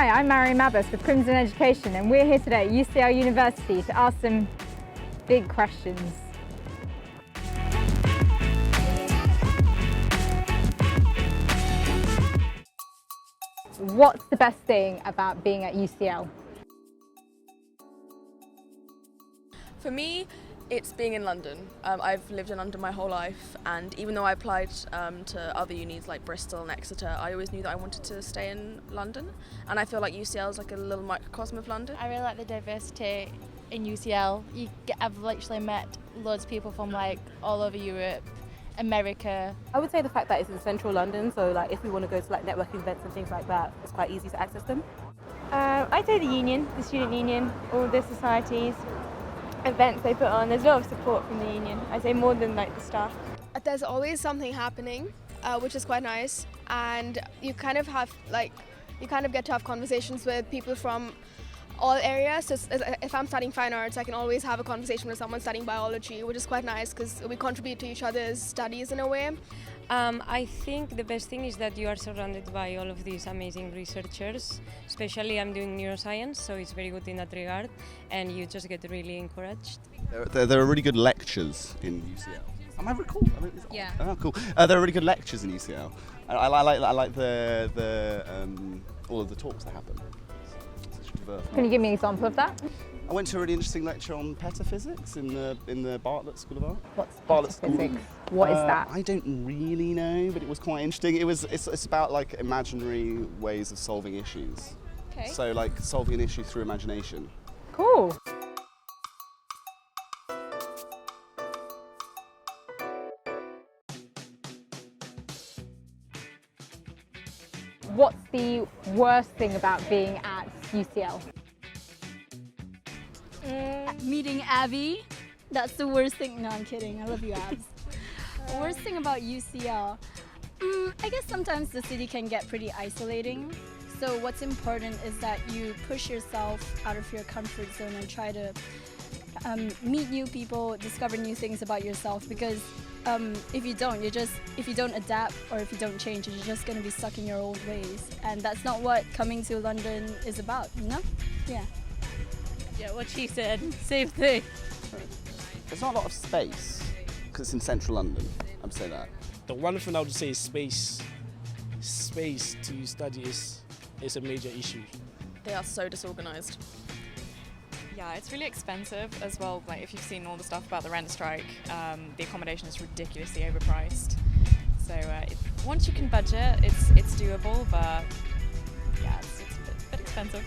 Hi, I'm Mariam Abbas with Crimson Education, and we're here today at UCL University to ask some big questions. What's the best thing about being at UCL? For me, it's being in London. I've lived in London my whole life, and even though I applied to other unis like Bristol and Exeter, I always knew that I wanted to stay in London, and I feel like UCL is like a little microcosm of London. I really like the diversity in UCL. I've literally met loads of people from like all over Europe, America. I would say the fact that it's in central London, so like if we want to go to like networking events and things like that, it's quite easy to access them. I'd say the union, the student union, all the societies, events they put on. There's a lot of support from the union. I'd say more than like the staff. There's always something happening, which is quite nice, and you kind of get to have conversations with people from all areas. So if I'm studying fine arts, I can always have a conversation with someone studying biology, which is quite nice because we contribute to each other's studies in a way. I think the best thing is that you are surrounded by all of these amazing researchers. Especially I'm doing neuroscience, so it's very good in that regard, and you just get really encouraged. There are really good lectures in UCL. Am I cool? Yeah. Oh, cool. There are really good lectures in UCL. I like the all of the talks that happen. Can you give me an example of that? I went to a really interesting lecture on petaphysics in the Bartlett School of Art. What's Bartlett petaphysics? What is that? I don't really know, but it was quite interesting. It's about like imaginary ways of solving issues. Okay. So like solving an issue through imagination. Cool. What's the worst thing about being at UCL? Meeting Abby. That's the worst thing. No, I'm kidding. I love you, Abs. Worst thing about UCL? I guess sometimes the city can get pretty isolating. So what's important is that you push yourself out of your comfort zone and try to meet new people, discover new things about yourself, because if you don't adapt or if you don't change, you're just going to be stuck in your old ways, and that's not what coming to London is about, you know? Yeah. Yeah, what she said, same thing. There's not a lot of space because it's in central London. I'd say that. The one thing I would say is space. Space to study is a major issue. They are so disorganised. Yeah, it's really expensive as well. Like if you've seen all the stuff about the rent strike, the accommodation is ridiculously overpriced. So once you can budget, it's doable, but yeah, it's a bit expensive.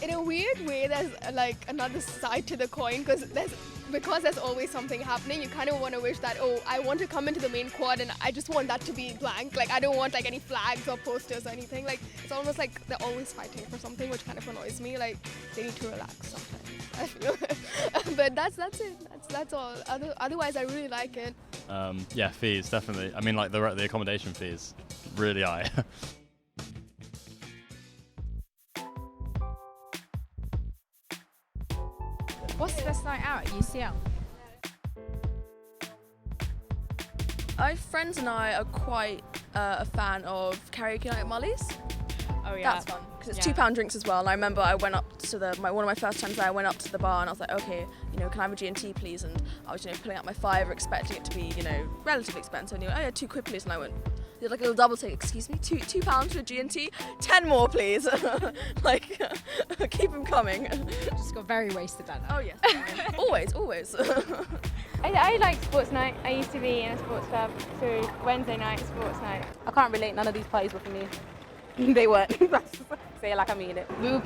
In a weird way, there's like another side to the coin because there's always something happening. You kind of want to wish that, oh, I want to come into the main quad and I just want that to be blank. Like I don't want like any flags or posters or anything. Like it's almost like they're always fighting for something, which kind of annoys me. Like they need to relax sometimes, I feel. But that's it. That's all. Otherwise, I really like it. Yeah, fees definitely. I mean, like the accommodation fees, really high. What's the best night out at UCL? My friends and I are quite a fan of karaoke night at Molly's. Oh yeah. That's fun because it's £2 drinks as well. And I remember I went up to one of my first times there. I went up to the bar and I was like, okay, can I have a G&T please? And I was pulling out my fiver, expecting it to be relatively expensive. And he went, oh yeah, 2 quid please. And I went, did like a little double take. Excuse me, £2 for a G&T, 10 more please. Like keep them coming. Just got very wasted that night. Oh yeah, always. I like sports night. I used to be in a sports club, so Wednesday night, sports night. I can't relate, none of these parties were for me. They weren't. Say it like I mean it. Loop.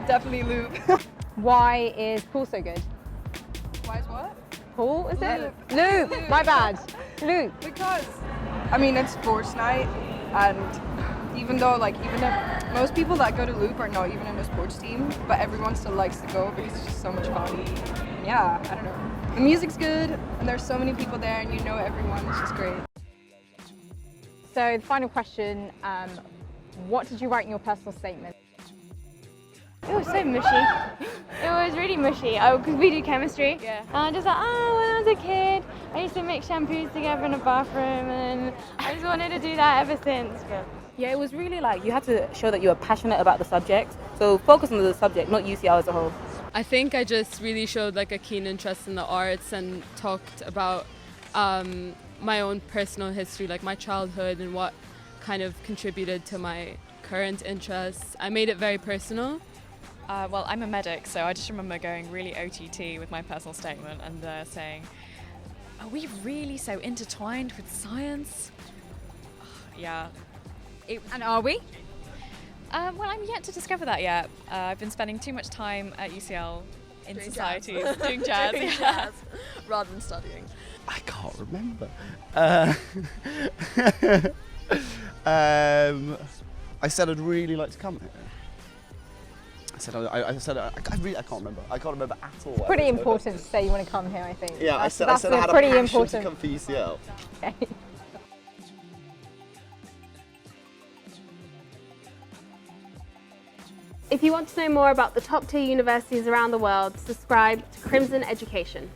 Definitely loop. Why is pool so good? Why is what? Pool, is it? Loop. My bad. Loop. Because, I mean, it's sports night, and even though most people that go to Loop are not even in a sports team, but everyone still likes to go because it's just so much fun. Yeah, I don't know. The music's good, and there's so many people there, and you know everyone. It's just great. So the final question, what did you write in your personal statement? It was so mushy. It was really mushy. Oh, because we do chemistry. Yeah. And I'm just like, oh, when I was a kid, I used to mix shampoos together in a bathroom, and I just wanted to do that ever since. But Yeah, it was really like you had to show that you were passionate about the subject. So focus on the subject, not UCL as a whole. I think I just really showed like a keen interest in the arts and talked about my own personal history, like my childhood and what kind of contributed to my current interests. I made it very personal. Well, I'm a medic, so I just remember going really OTT with my personal statement and saying, are we really so intertwined with science? Yeah. And are we? Well, I'm yet to discover that yet. I've been spending too much time at UCL in Doing society jazz. doing jazz. Doing jazz rather than studying. I can't remember. I said I'd really like to come here. I said I can't remember. I can't remember at all. Pretty important to say you want to come here, I think. Yeah, I said I had a pretty passion important. to come for UCL. Okay. If you want to know more about the top tier universities around the world, subscribe to Crimson Education.